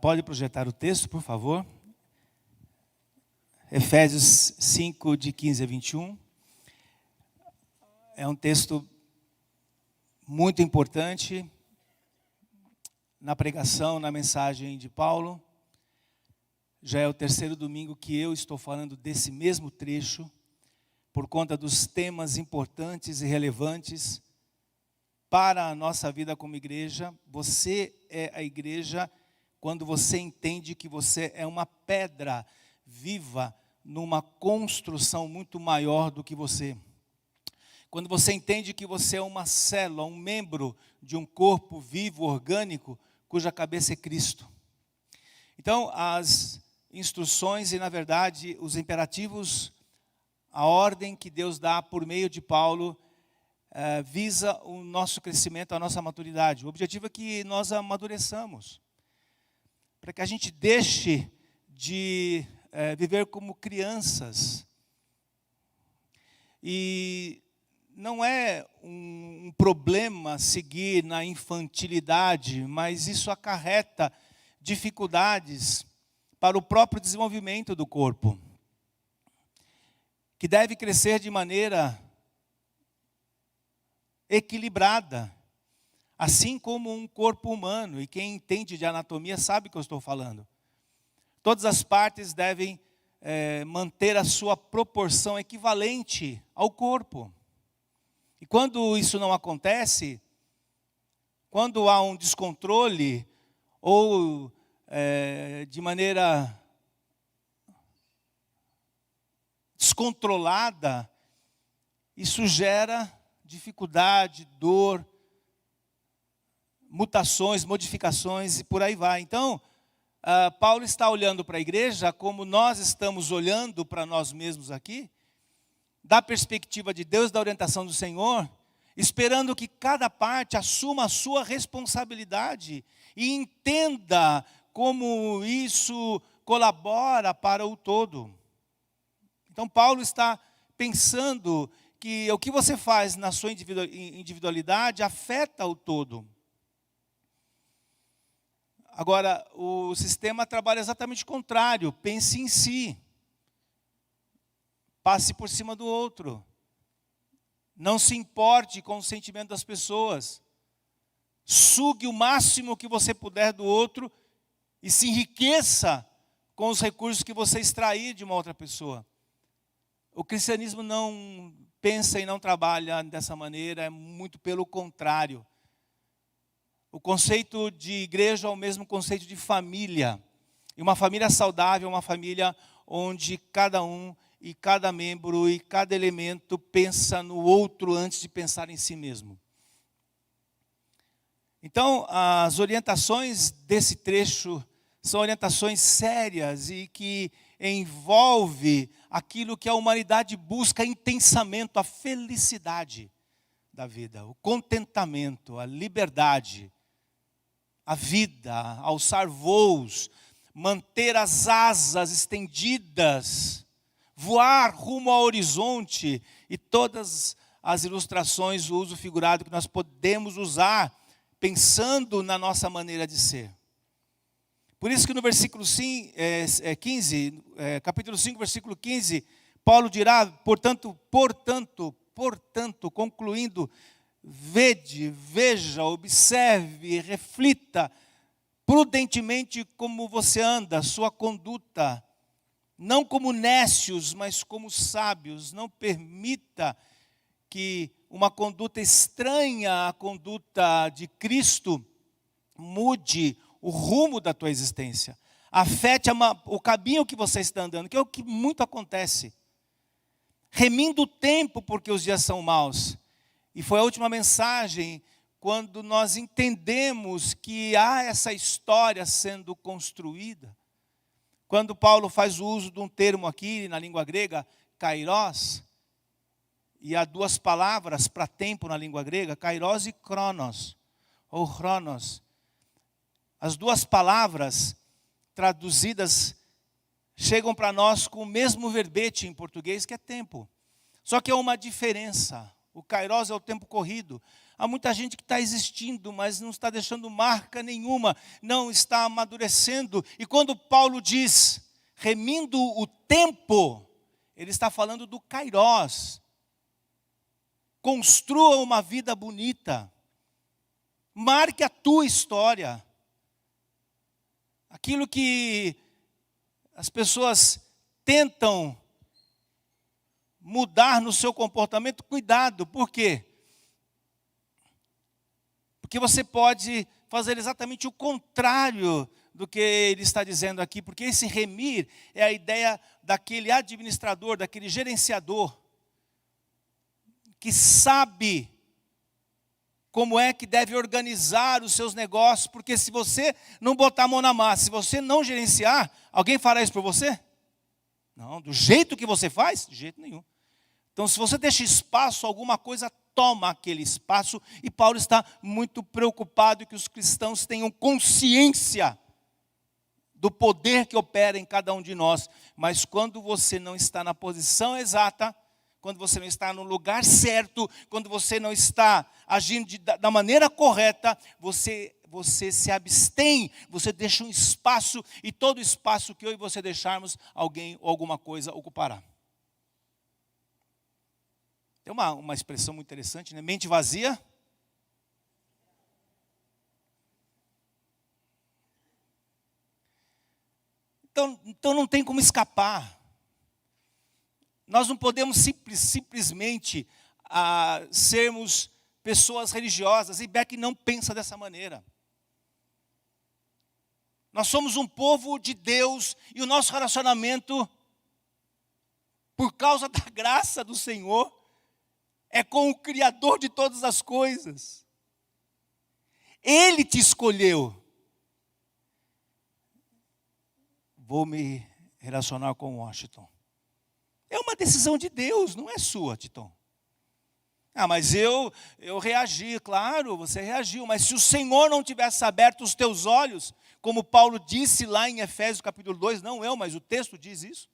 Pode projetar o texto, por favor. Efésios 5, de 15 a 21. É um texto muito importante na pregação, na mensagem de Paulo. Já é o terceiro domingo que eu estou falando desse mesmo trecho, por conta dos temas importantes e relevantes para a nossa vida como igreja. Você é a igreja quando você entende que você é uma pedra viva numa construção muito maior do que você. Quando você entende que você é uma célula, um membro de um corpo vivo, orgânico, cuja cabeça é Cristo. Então, as instruções e, na verdade, os imperativos, a ordem que Deus dá por meio de Paulo, visa o nosso crescimento, a nossa maturidade. O objetivo é que nós amadureçamos, para que a gente deixe de viver como crianças. E não é um problema seguir na infantilidade, mas isso acarreta dificuldades para o próprio desenvolvimento do corpo, que deve crescer de maneira equilibrada, assim como um corpo humano. E quem entende de anatomia sabe o que eu estou falando. Todas as partes devem manter a sua proporção equivalente ao corpo. E quando isso não acontece, quando há um descontrole, ou de maneira descontrolada, isso gera dificuldade, dor, mutações, modificações e por aí vai. Então, Paulo está olhando para a igreja como nós estamos olhando para nós mesmos aqui, da perspectiva de Deus, da orientação do Senhor, esperando que cada parte assuma a sua responsabilidade e entenda como isso colabora para o todo. Então, Paulo está pensando que o que você faz na sua individualidade afeta o todo. Agora, o sistema trabalha exatamente o contrário. Pense em si. Passe por cima do outro. Não se importe com o sentimento das pessoas. Sugue o máximo que você puder do outro e se enriqueça com os recursos que você extrair de uma outra pessoa. O cristianismo não pensa e não trabalha dessa maneira, é muito pelo contrário. O conceito de igreja é o mesmo conceito de família. E uma família saudável é uma família onde cada um e cada membro e cada elemento pensa no outro antes de pensar em si mesmo. Então, as orientações desse trecho são orientações sérias e que envolve aquilo que a humanidade busca intensamente, a felicidade da vida, o contentamento, a liberdade, a vida, alçar voos, manter as asas estendidas, voar rumo ao horizonte e todas as ilustrações, o uso figurado que nós podemos usar pensando na nossa maneira de ser. Por isso que no versículo 15, capítulo 5, versículo 15, Paulo dirá, portanto, concluindo, veja, observe, reflita prudentemente como você anda, sua conduta, não como nécios, mas como sábios. Não permita que uma conduta estranha à conduta de Cristo mude o rumo da tua existência. Afete o caminho que você está andando, que é o que muito acontece. Remindo o tempo porque os dias são maus. E foi a última mensagem quando nós entendemos que há essa história sendo construída. Quando Paulo faz o uso de um termo aqui na língua grega, kairos, e há duas palavras para tempo na língua grega, kairos e kronos, ou chronos. As duas palavras traduzidas chegam para nós com o mesmo verbete em português, que é tempo. Só que há uma diferença. O kairos é o tempo corrido. Há muita gente que está existindo, mas não está deixando marca nenhuma, não está amadurecendo. E quando Paulo diz, remindo o tempo, ele está falando do kairós. Construa uma vida bonita. Marque a tua história. Aquilo que as pessoas tentam mudar no seu comportamento, cuidado. Por quê? Porque você pode fazer exatamente o contrário do que ele está dizendo aqui. Porque esse remir é a ideia daquele administrador, daquele gerenciador, que sabe como é que deve organizar os seus negócios. Porque se você não botar a mão na massa, se você não gerenciar, alguém fará isso por você? Não, do jeito que você faz? De jeito nenhum. Então, se você deixa espaço, alguma coisa toma aquele espaço. E Paulo está muito preocupado que os cristãos tenham consciência do poder que opera em cada um de nós. Mas quando você não está na posição exata, quando você não está no lugar certo, quando você não está agindo da maneira correta, você se abstém, você deixa um espaço, e todo espaço que eu e você deixarmos, alguém ou alguma coisa ocupará. Tem uma expressão muito interessante, né? Mente vazia. Então não tem como escapar. Nós não podemos simplesmente sermos pessoas religiosas. E Beck não pensa dessa maneira. Nós somos um povo de Deus e o nosso relacionamento, por causa da graça do Senhor, é com o Criador de todas as coisas. Ele te escolheu. Vou me relacionar com Washington. É uma decisão de Deus, não é sua, Titon. Mas eu reagi, claro, você reagiu. Mas se o Senhor não tivesse aberto os teus olhos, como Paulo disse lá em Efésios capítulo 2, não eu, mas o texto diz isso.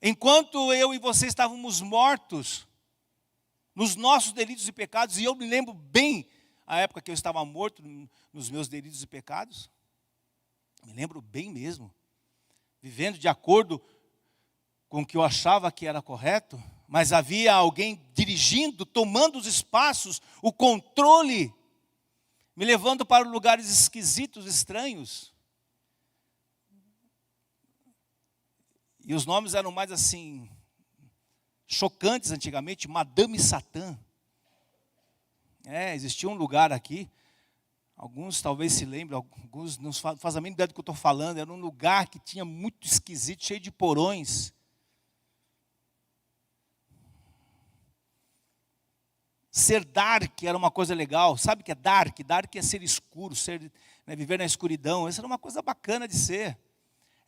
Enquanto eu e você estávamos mortos nos nossos delitos e pecados, e eu me lembro bem a época que eu estava morto nos meus delitos e pecados, me lembro bem mesmo, vivendo de acordo com o que eu achava que era correto, mas havia alguém dirigindo, tomando os espaços, o controle, me levando para lugares esquisitos, estranhos. E os nomes eram mais assim, chocantes antigamente, Madame Satã. Existia um lugar aqui, alguns talvez se lembrem, alguns não fazem a mínima ideia do que eu estou falando, era um lugar que tinha muito esquisito, cheio de porões. Ser dark era uma coisa legal. Sabe o que é dark? Dark é ser escuro, viver na escuridão. Essa era uma coisa bacana de ser.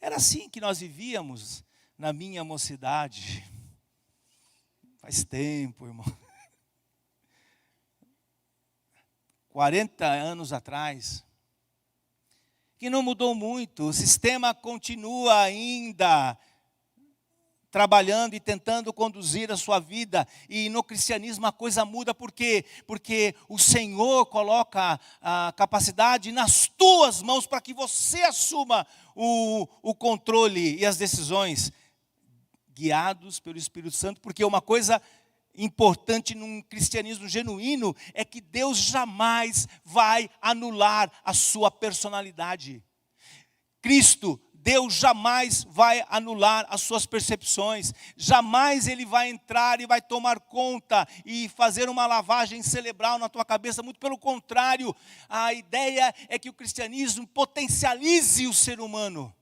Era assim que nós vivíamos na minha mocidade. Faz tempo, irmão. 40 anos atrás. Que não mudou muito. O sistema continua ainda trabalhando e tentando conduzir a sua vida. E no cristianismo a coisa muda. Por quê? Porque o Senhor coloca a capacidade nas tuas mãos para que você assuma o controle e as decisões, guiados pelo Espírito Santo. Porque uma coisa importante num cristianismo genuíno é que Deus jamais vai anular a sua personalidade. Deus jamais vai anular as suas percepções, jamais Ele vai entrar e vai tomar conta e fazer uma lavagem cerebral na tua cabeça, muito pelo contrário, a ideia é que o cristianismo potencialize o ser humano.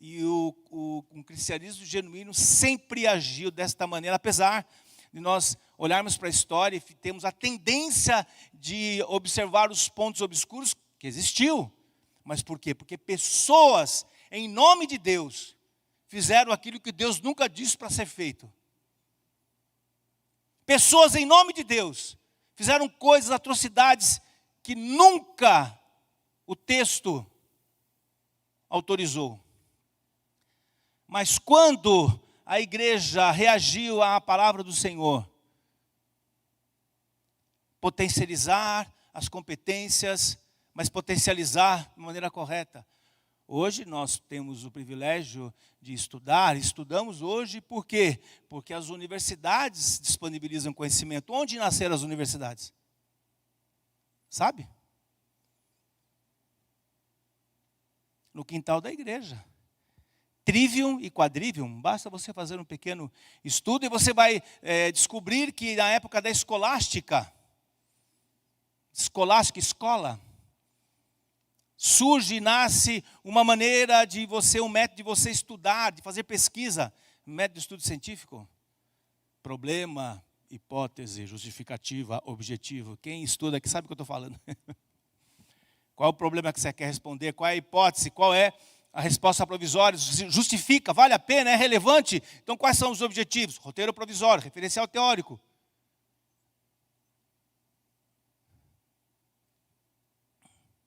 E um cristianismo genuíno sempre agiu desta maneira, apesar de nós olharmos para a história e temos a tendência de observar os pontos obscuros que existiu. Mas por quê? Porque pessoas, em nome de Deus, fizeram aquilo que Deus nunca disse para ser feito. Pessoas, em nome de Deus, fizeram coisas, atrocidades, que nunca o texto autorizou. Mas quando a igreja reagiu à palavra do Senhor, potencializar as competências, mas potencializar de maneira correta. Hoje nós temos o privilégio de estudar, estudamos hoje por quê? Porque as universidades disponibilizam conhecimento. Onde nasceram as universidades? Sabe? No quintal da igreja. Trivium e quadrivium, basta você fazer um pequeno estudo e você vai descobrir que na época da escolástica, escola, surge e nasce uma maneira de você, um método de você estudar, de fazer pesquisa, método de estudo científico. Problema, hipótese, justificativa, objetivo. Quem estuda aqui sabe o que eu estou falando. Qual é o problema que você quer responder? Qual é a hipótese? Qual é a resposta provisória? Justifica, vale a pena, é relevante? Então quais são os objetivos? Roteiro provisório, referencial teórico.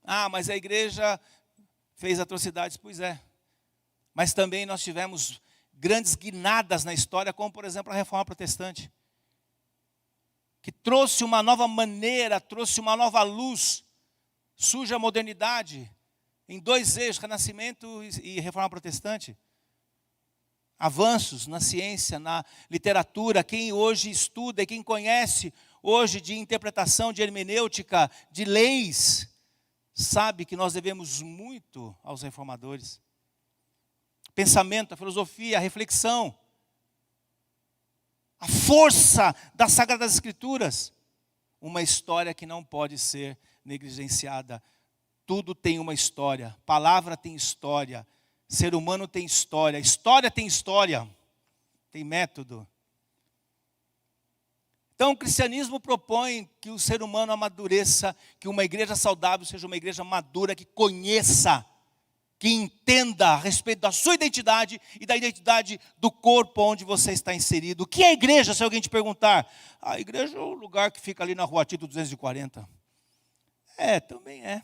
Ah, mas a igreja fez atrocidades. Pois é. Mas também nós tivemos grandes guinadas na história, como por exemplo a Reforma Protestante, que trouxe uma nova maneira, trouxe uma nova luz. Surge a modernidade em dois eixos, Renascimento e Reforma Protestante. Avanços na ciência, na literatura. Quem hoje estuda e quem conhece hoje de interpretação, de hermenêutica, de leis, sabe que nós devemos muito aos reformadores. Pensamento, a filosofia, a reflexão, a força das Sagradas Escrituras. Uma história que não pode ser negligenciada. Tudo tem uma história. Palavra tem história. Ser humano tem história. História tem história. Tem método. Então o cristianismo propõe que o ser humano amadureça, que uma igreja saudável seja uma igreja madura, que conheça, que entenda a respeito da sua identidade e da identidade do corpo onde você está inserido. O que é a igreja, se alguém te perguntar? A igreja é o lugar que fica ali na Rua Tito 240. Também é.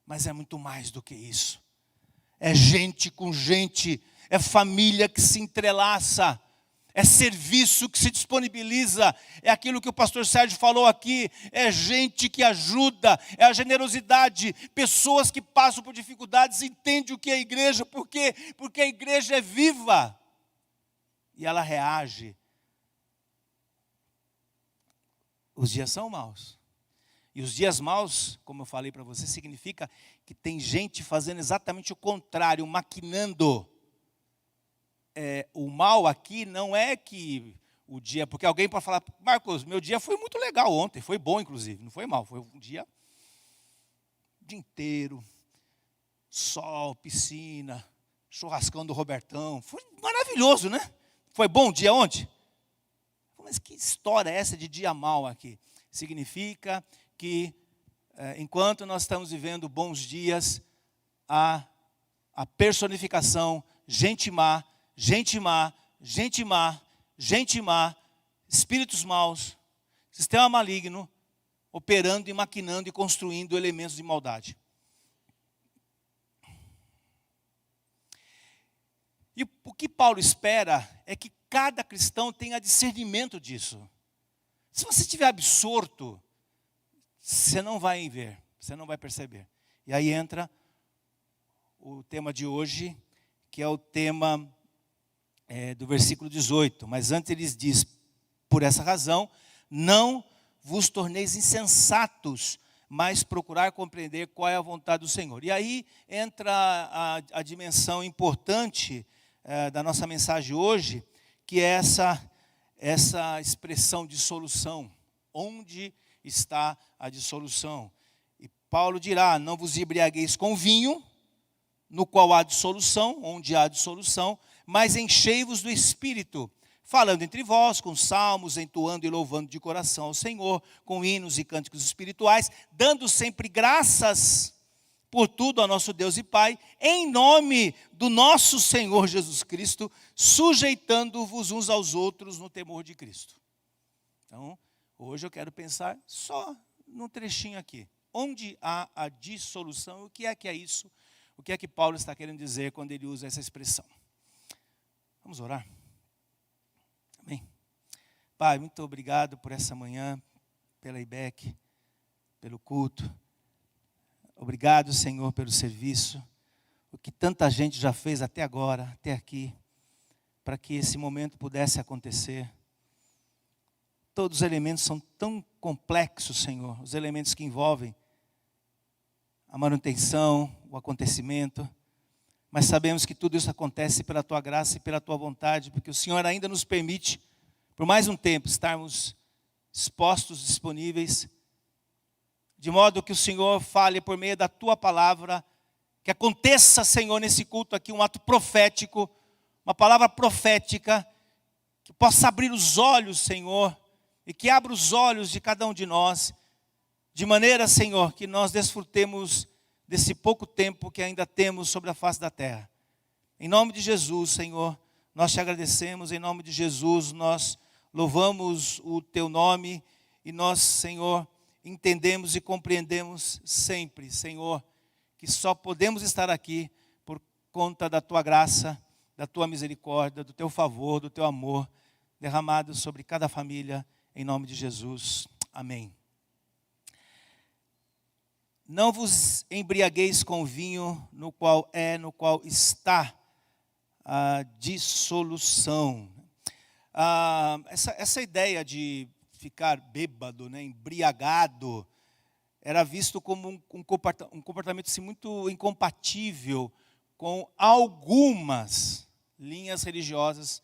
Mas é muito mais do que isso. É gente com gente, é família que se entrelaça, é serviço que se disponibiliza, é aquilo que o pastor Sérgio falou aqui, é gente que ajuda, é a generosidade, pessoas que passam por dificuldades, entendem o que é a igreja, por quê? Porque a igreja é viva e ela reage. Os dias são maus. E os dias maus, como eu falei para você, significa que tem gente fazendo exatamente o contrário, maquinando. O mal aqui não é que o dia... Porque alguém pode falar, Marcos, meu dia foi muito legal ontem, foi bom inclusive, não foi mal, foi um dia... O dia inteiro, sol, piscina, churrascão do Robertão, foi maravilhoso, né? Foi bom o dia ontem? Mas que história é essa de dia mal aqui? Significa que enquanto nós estamos vivendo bons dias, a personificação, gente má, espíritos maus, sistema maligno, operando e maquinando e construindo elementos de maldade. E o que Paulo espera é que cada cristão tenha discernimento disso. Se você estiver absorto, você não vai ver, você não vai perceber. E aí entra o tema de hoje, que é o tema do versículo 18. Mas antes ele diz, por essa razão, não vos torneis insensatos, mas procurar compreender qual é a vontade do Senhor. E aí entra a dimensão importante da nossa mensagem hoje, que é essa expressão dissolução. Onde está a dissolução? E Paulo dirá, não vos embriagueis com vinho, no qual há dissolução, onde há dissolução, mas enchei-vos do Espírito, falando entre vós, com salmos, entoando e louvando de coração ao Senhor, com hinos e cânticos espirituais, dando sempre graças por tudo ao nosso Deus e Pai, em nome do nosso Senhor Jesus Cristo, sujeitando-vos uns aos outros no temor de Cristo. Então, hoje eu quero pensar só num trechinho aqui. Onde há a dissolução, o que é isso? O que é que Paulo está querendo dizer quando ele usa essa expressão? Vamos orar? Amém? Pai, muito obrigado por essa manhã, pela IBEC, pelo culto. Obrigado, Senhor, pelo serviço. O que tanta gente já fez até agora, até aqui, para que esse momento pudesse acontecer. Todos os elementos são tão complexos, Senhor, os elementos que envolvem a manutenção, o acontecimento, mas sabemos que tudo isso acontece pela Tua graça e pela Tua vontade, porque o Senhor ainda nos permite, por mais um tempo, estarmos expostos, disponíveis, de modo que o Senhor fale por meio da Tua palavra, que aconteça, Senhor, nesse culto aqui, um ato profético, uma palavra profética, que possa abrir os olhos, Senhor, e que abra os olhos de cada um de nós, de maneira, Senhor, que nós desfrutemos desse pouco tempo que ainda temos sobre a face da terra. Em nome de Jesus, Senhor, nós te agradecemos, em nome de Jesus, nós louvamos o Teu nome, e nós, Senhor, entendemos e compreendemos sempre, Senhor, que só podemos estar aqui por conta da Tua graça, da Tua misericórdia, do Teu favor, do Teu amor, derramado sobre cada família, em nome de Jesus. Amém. Não vos embriagueis com vinho, no qual está a dissolução. Essa ideia de ficar bêbado, né, embriagado, era visto como um comportamento assim, muito incompatível com algumas linhas religiosas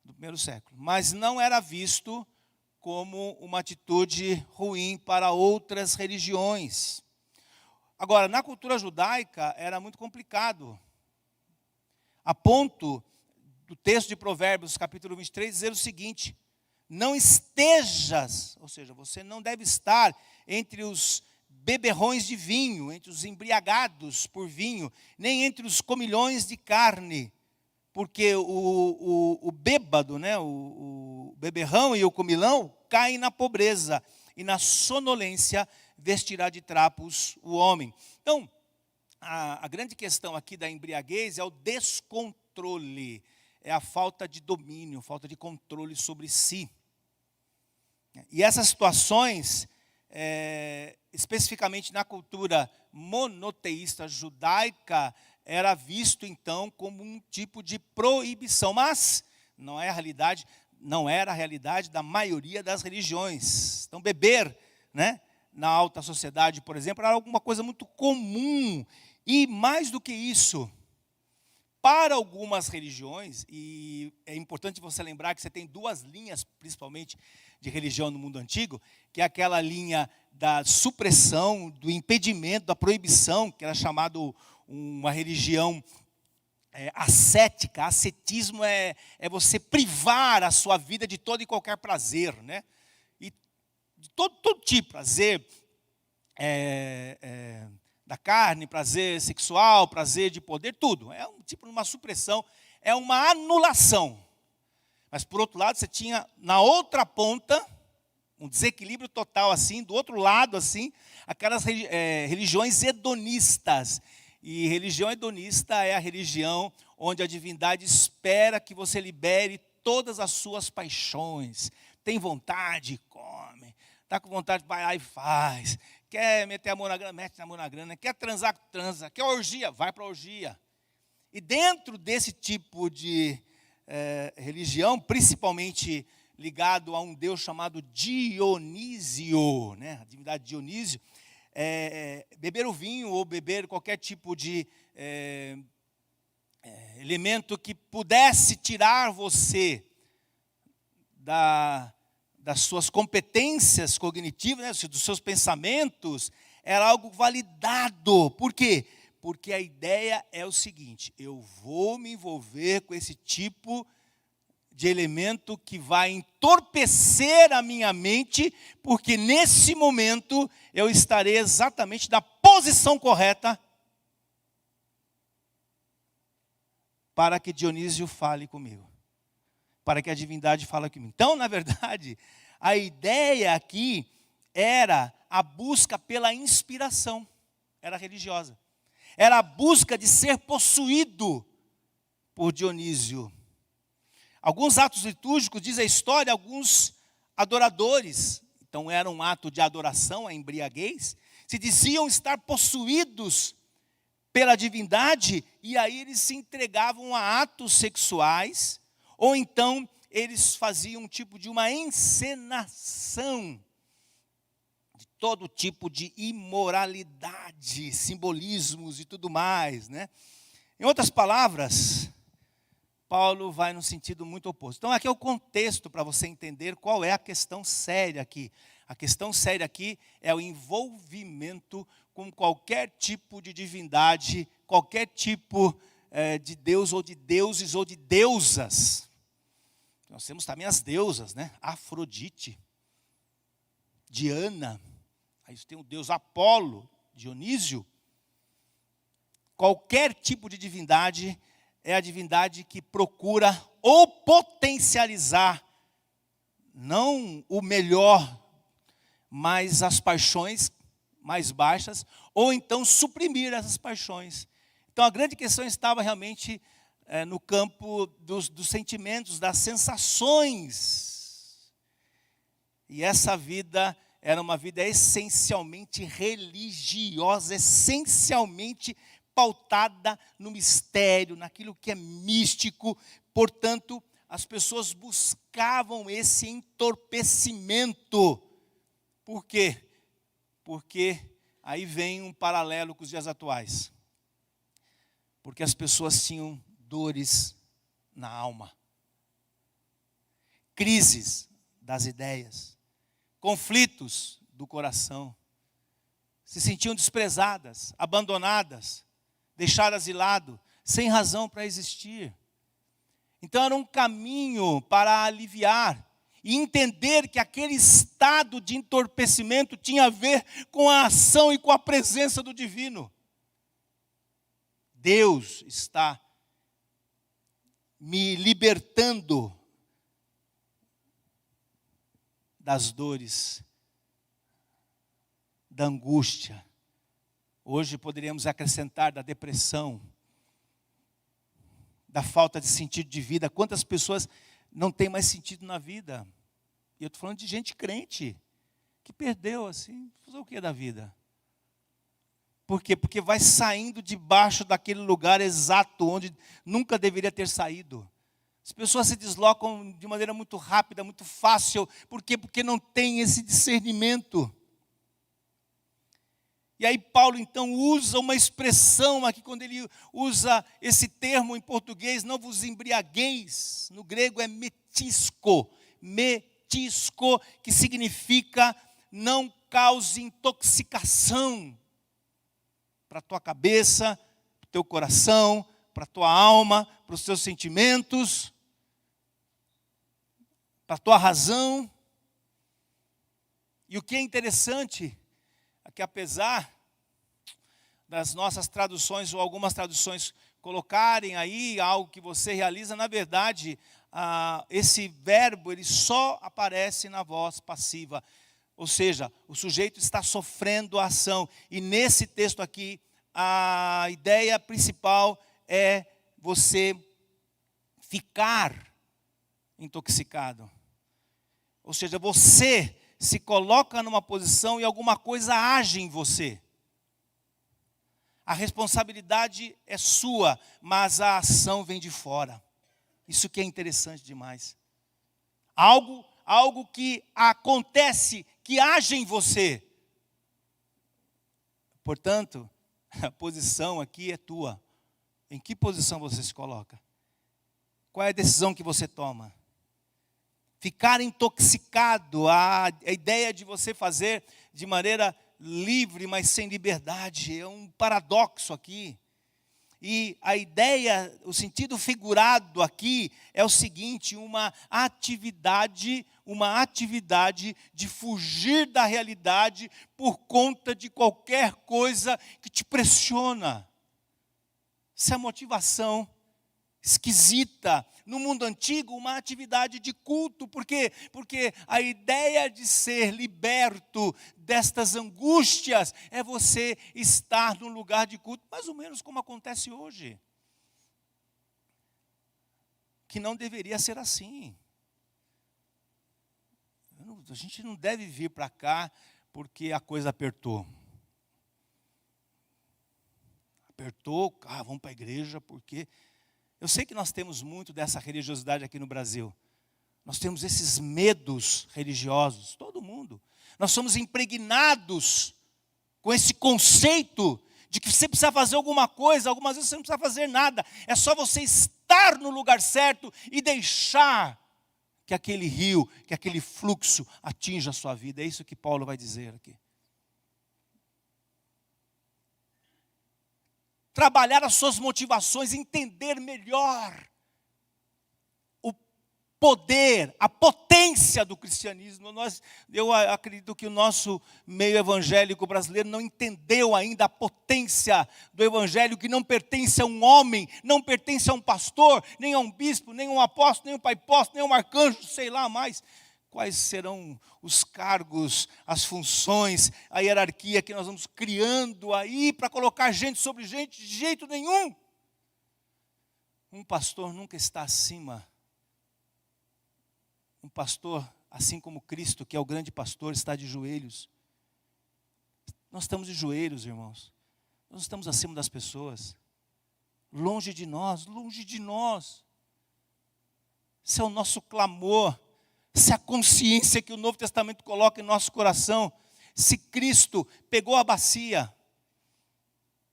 do primeiro século. Mas não era visto como uma atitude ruim para outras religiões. Agora, na cultura judaica era muito complicado, a ponto do texto de Provérbios, capítulo 23, dizer o seguinte: não estejas, ou seja, você não deve estar entre os beberrões de vinho, entre os embriagados por vinho, nem entre os comilhões de carne, porque o bêbado, né, o beberrão e o comilão caem na pobreza, e na sonolência vestirá de trapos o homem. Então, a grande questão aqui da embriaguez é o descontrole, é a falta de domínio, falta de controle sobre si. E essas situações, especificamente na cultura monoteísta judaica, era visto então como um tipo de proibição, mas não era a realidade da maioria das religiões. Então, beber, né, na alta sociedade, por exemplo, era alguma coisa muito comum. E mais do que isso, para algumas religiões, e é importante você lembrar que você tem duas linhas, principalmente de religião no mundo antigo, que é aquela linha da supressão, do impedimento, da proibição, que era chamado uma religião ascética. Ascetismo é você privar a sua vida de todo e qualquer prazer, né? E de todo tipo, prazer da carne, prazer sexual, prazer de poder, tudo. É um tipo de uma supressão, é uma anulação. Mas, por outro lado, você tinha na outra ponta um desequilíbrio total, assim, do outro lado, assim, aquelas religiões hedonistas. E religião hedonista é a religião onde a divindade espera que você libere todas as suas paixões. Tem vontade, come. Está com vontade, vai lá e faz. Quer meter a mão na grana, mete a mão na grana. Quer transar, transa. Quer orgia, vai para a orgia. E dentro desse tipo de religião, principalmente ligado a um deus chamado Dionísio, né? A divindade Dionísio, beber o vinho ou beber qualquer tipo de elemento que pudesse tirar você das suas competências cognitivas, né, dos seus pensamentos, era algo validado. Por quê? Porque a ideia é o seguinte: eu vou me envolver com esse tipo de elemento que vai entorpecer a minha mente, porque nesse momento eu estarei exatamente na posição correta para que Dionísio fale comigo, para que a divindade fale comigo. Então, na verdade, a ideia aqui era a busca pela inspiração, era religiosa. Era a busca de ser possuído por Dionísio. Alguns atos litúrgicos, diz a história, alguns adoradores. Então, então era um ato de adoração, a embriaguez, se diziam estar possuídos pela divindade, e aí eles se entregavam a atos sexuais, ou então eles faziam um tipo de uma encenação de todo tipo de imoralidade, simbolismos e tudo mais, né? Em outras palavras, Paulo vai no sentido muito oposto. Então aqui é o contexto para você entender qual é a questão séria aqui. A questão séria aqui é o envolvimento com qualquer tipo de divindade, qualquer tipo de Deus ou de deuses ou de deusas. Nós temos também as deusas, né? Afrodite, Diana, aí tem o deus Apolo, Dionísio. Qualquer tipo de divindade é a divindade que procura ou potencializar, não o melhor, mas as paixões mais baixas, ou então suprimir essas paixões. Então a grande questão estava realmente no campo dos sentimentos, das sensações. E essa vida era uma vida essencialmente religiosa, essencialmente pautada no mistério, naquilo que é místico. Portanto, as pessoas buscavam esse entorpecimento. Por quê? Porque aí vem um paralelo com os dias atuais. Porque as pessoas tinham dores na alma, crises das ideias, conflitos do coração, se sentiam desprezadas, abandonadas, deixadas de lado, sem razão para existir. Então era um caminho para aliviar e entender que aquele estado de entorpecimento tinha a ver com a ação e com a presença do divino. Deus está me libertando das dores, da angústia. Hoje poderíamos acrescentar da depressão, da falta de sentido de vida. Quantas pessoas não têm mais sentido na vida? E eu estou falando de gente crente, que perdeu assim, fazer o que da vida? Por quê? Porque vai saindo debaixo daquele lugar exato, onde nunca deveria ter saído. As pessoas se deslocam de maneira muito rápida, muito fácil. Por quê? Porque não tem esse discernimento. E aí Paulo então usa uma expressão aqui, quando ele usa esse termo em português, não vos embriagueis, no grego é metisco, que significa não cause intoxicação para a tua cabeça, para o teu coração, para a tua alma, para os teus sentimentos, para a tua razão. E o que é interessante é que apesar das nossas traduções, ou algumas traduções colocarem aí algo que você realiza, na verdade, esse verbo ele só aparece na voz passiva. Ou seja, o sujeito está sofrendo a ação. E nesse texto aqui, a ideia principal é você ficar intoxicado. Ou seja, você se coloca numa posição e alguma coisa age em você. A responsabilidade é sua, mas a ação vem de fora. Isso que é interessante demais. Algo que acontece, que age em você. Portanto, a posição aqui é tua. Em que posição você se coloca? Qual é a decisão que você toma? Ficar intoxicado, a ideia de você fazer de maneira livre, mas sem liberdade, é um paradoxo aqui. E a ideia, o sentido figurado aqui é o seguinte: uma atividade de fugir da realidade por conta de qualquer coisa que te pressiona. Essa é a motivação esquisita. No mundo antigo, uma atividade de culto. Por quê? Porque a ideia de ser liberto destas angústias é você estar num lugar de culto, mais ou menos como acontece hoje. Que não deveria ser assim. a gente não deve vir para cá porque a coisa apertou. Apertou, vamos para a igreja porque... Eu sei que nós temos muito dessa religiosidade aqui no Brasil. Nós temos esses medos religiosos, todo mundo. Nós somos impregnados com esse conceito de que você precisa fazer alguma coisa, algumas vezes você não precisa fazer nada. É só você estar no lugar certo e deixar que aquele rio, que aquele fluxo atinja a sua vida. É isso que Paulo vai dizer aqui. Trabalhar as suas motivações, entender melhor o poder, a potência do cristianismo. Eu acredito que o nosso meio evangélico brasileiro não entendeu ainda a potência do evangelho, que não pertence a um homem, não pertence a um pastor, nem a um bispo, nem a um apóstolo, nem a um pai apóstolo, nem a um arcanjo, sei lá mais. Quais serão os cargos, as funções, a hierarquia que nós vamos criando aí para colocar gente sobre gente? De jeito nenhum. Um pastor nunca está acima. Um pastor, assim como Cristo, que é o grande pastor, está de joelhos. Nós estamos de joelhos, irmãos. Nós estamos acima das pessoas. Longe de nós, longe de nós. Esse é o nosso clamor. Se a consciência que o Novo Testamento coloca em nosso coração, se Cristo pegou a bacia,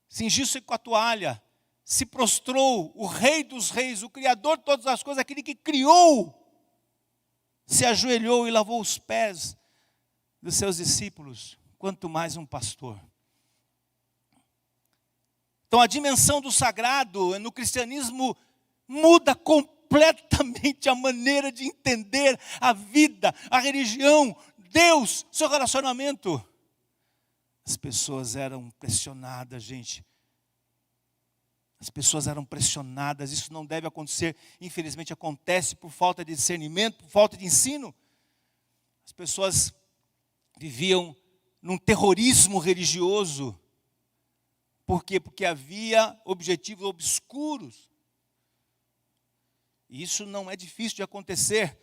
cingiu-se com a toalha, se prostrou, o Rei dos Reis, o Criador de todas as coisas, aquele que criou, se ajoelhou e lavou os pés dos seus discípulos, quanto mais um pastor. Então a dimensão do sagrado no cristianismo muda completamente a maneira de entender a vida, a religião, Deus, seu relacionamento. As pessoas eram pressionadas, gente. As pessoas eram pressionadas. Isso não deve acontecer. Infelizmente acontece por falta de discernimento, por falta de ensino. As pessoas viviam num terrorismo religioso. Por quê? Porque havia objetivos obscuros. E isso não é difícil de acontecer.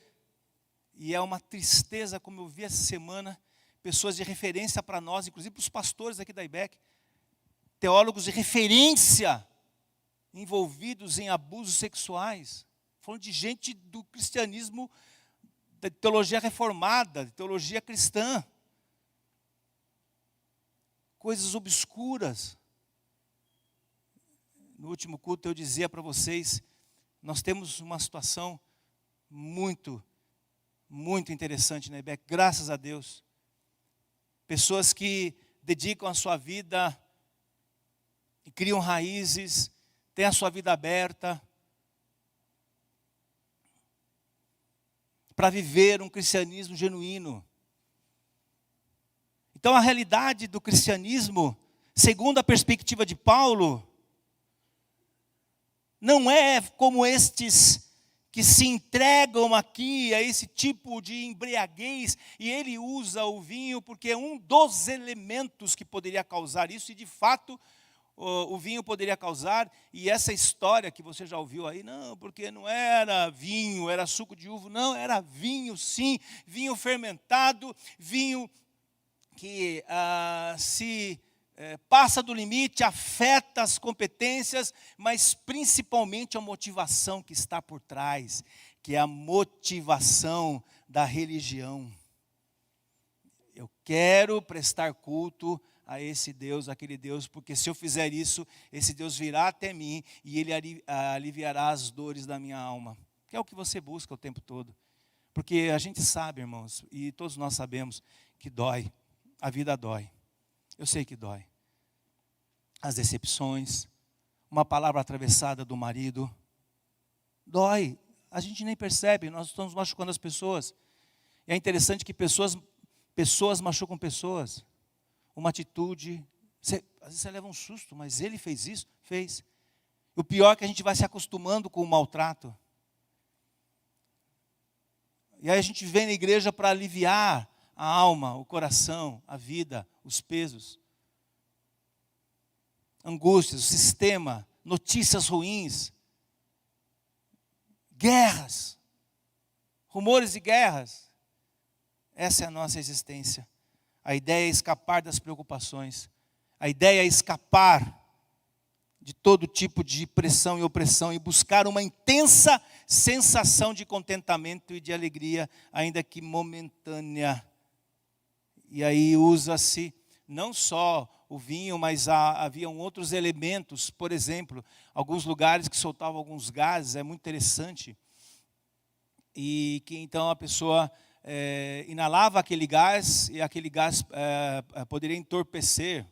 E é uma tristeza, como eu vi essa semana, pessoas de referência para nós, inclusive para os pastores aqui da IBEC, teólogos de referência, envolvidos em abusos sexuais. Falando de gente do cristianismo, da teologia reformada, de teologia cristã. Coisas obscuras. No último culto eu dizia para vocês, nós temos uma situação muito interessante na IBEC, graças a Deus. Pessoas que dedicam a sua vida e criam raízes, têm a sua vida aberta para viver um cristianismo genuíno. Então a realidade do cristianismo, segundo a perspectiva de Paulo, não é como estes que se entregam aqui a esse tipo de embriaguez, e ele usa o vinho porque é um dos elementos que poderia causar isso, e de fato o vinho poderia causar, e essa história que você já ouviu aí, não, porque não era vinho, era suco de uva, não, era vinho sim, vinho fermentado, vinho que passa do limite, afeta as competências, mas principalmente a motivação que está por trás, que é a motivação da religião. Eu quero prestar culto a esse Deus, aquele Deus, porque se eu fizer isso, esse Deus virá até mim e Ele aliviará as dores da minha alma. Que é o que você busca o tempo todo. Porque a gente sabe, irmãos, e todos nós sabemos que dói, a vida dói. Eu sei que dói. As decepções, uma palavra atravessada do marido, dói. A gente nem percebe, nós estamos machucando as pessoas. E é interessante que pessoas machucam pessoas. Uma atitude, às vezes você leva um susto, mas ele fez isso? Fez. O pior é que a gente vai se acostumando com o maltrato. E aí a gente vem na igreja para aliviar a alma, o coração, a vida, os pesos. Angústias, o sistema, notícias ruins, guerras, rumores de guerras. Essa é a nossa existência. A ideia é escapar das preocupações. A ideia é escapar de todo tipo de pressão e opressão e buscar uma intensa sensação de contentamento e de alegria, ainda que momentânea. E aí usa-se não só o vinho, mas haviam outros elementos. Por exemplo, alguns lugares que soltavam alguns gases, é muito interessante. E que então a pessoa inalava aquele gás e aquele gás poderia entorpecer.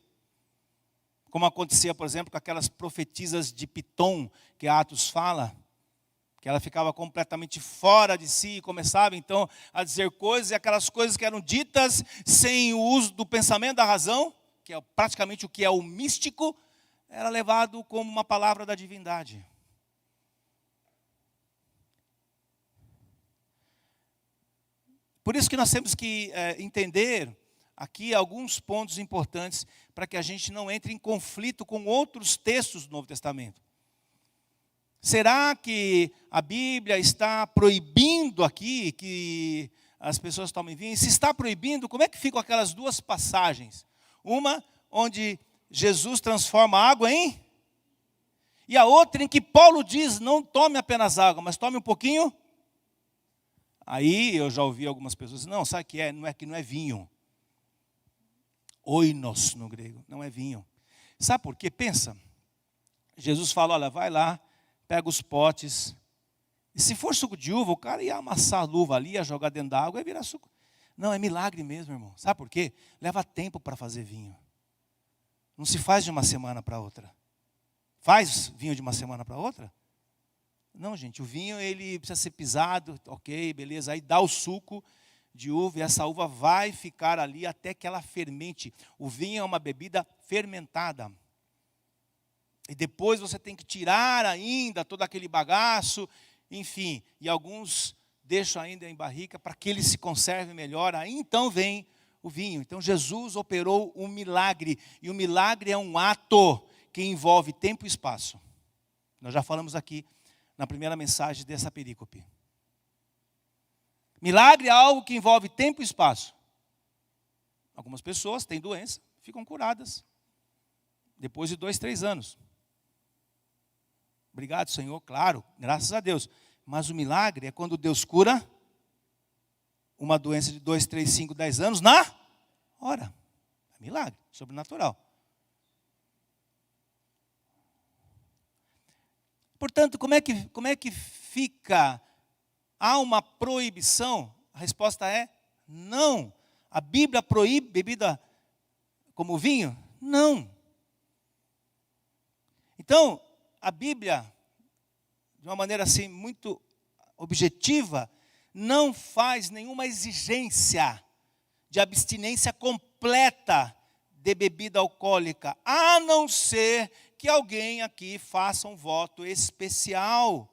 Como acontecia, por exemplo, com aquelas profetisas de Pitom, que Atos fala, que ela ficava completamente fora de si e começava então a dizer coisas, e aquelas coisas que eram ditas sem o uso do pensamento da razão, que é praticamente o que é o místico, era levado como uma palavra da divindade. Por isso que nós temos que entender aqui alguns pontos importantes para que a gente não entre em conflito com outros textos do Novo Testamento. Será que a Bíblia está proibindo aqui que as pessoas tomem vinho? E se está proibindo, como é que ficam aquelas duas passagens? Uma onde Jesus transforma a água em... E a outra em que Paulo diz, não tome apenas água, mas tome um pouquinho. Aí eu já ouvi algumas pessoas dizer, não, sabe o que é? Não é vinho. Oinos no grego, não é vinho. Sabe por quê? Pensa. Jesus fala, olha, vai lá, pega os potes. E se for suco de uva, o cara ia amassar a luva ali, ia jogar dentro da água e ia virar suco. Não, é milagre mesmo, irmão. Sabe por quê? Leva tempo para fazer vinho. Não se faz de uma semana para outra. Faz vinho de uma semana para outra? Não, gente, o vinho ele precisa ser pisado, ok, beleza. Aí dá o suco de uva e essa uva vai ficar ali até que ela fermente. O vinho é uma bebida fermentada. E depois você tem que tirar ainda todo aquele bagaço, enfim. E alguns deixam ainda em barrica para que ele se conserve melhor. Aí então vem o vinho. Então Jesus operou um milagre. E o milagre é um ato que envolve tempo e espaço. Nós já falamos aqui na primeira mensagem dessa perícope. Milagre é algo que envolve tempo e espaço. Algumas pessoas têm doença, ficam curadas. Depois de 2, 3 anos. Obrigado, Senhor, claro, graças a Deus. Mas o milagre é quando Deus cura uma doença de 2, 3, 5, 10 anos na hora. É milagre, sobrenatural. Portanto, como é que fica? Há uma proibição? A resposta é não. A Bíblia proíbe bebida como vinho? Não. Então, a Bíblia, de uma maneira assim muito objetiva, não faz nenhuma exigência de abstinência completa de bebida alcoólica, a não ser que alguém aqui faça um voto especial.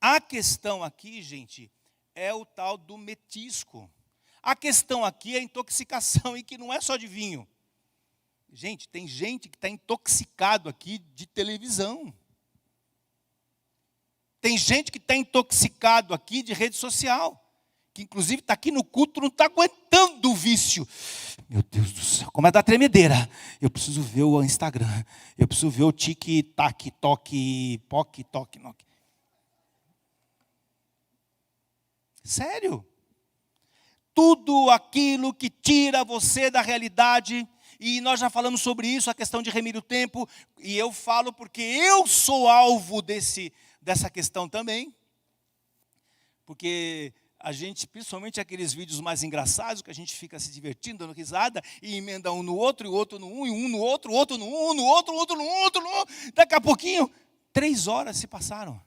A questão aqui, gente, é o tal do metisco. A questão aqui é a intoxicação, e que não é só de vinho. Gente, tem gente que está intoxicado aqui de televisão. Tem gente que está intoxicado aqui de rede social. Que inclusive está aqui no culto, não está aguentando o vício. Meu Deus do céu, como é da tremedeira. Eu preciso ver o Instagram. Eu preciso ver o tic-tac, toque, poc, toque, noque. Sério. Tudo aquilo que tira você da realidade, e nós já falamos sobre isso, a questão de remir o tempo, e eu falo porque eu sou alvo dessa questão também, porque a gente, principalmente aqueles vídeos mais engraçados, que a gente fica se divertindo, dando risada, e emenda um no outro, e o outro no um, e um no outro, o outro no um, no outro, o outro no outro, daqui a pouquinho, 3 horas se passaram.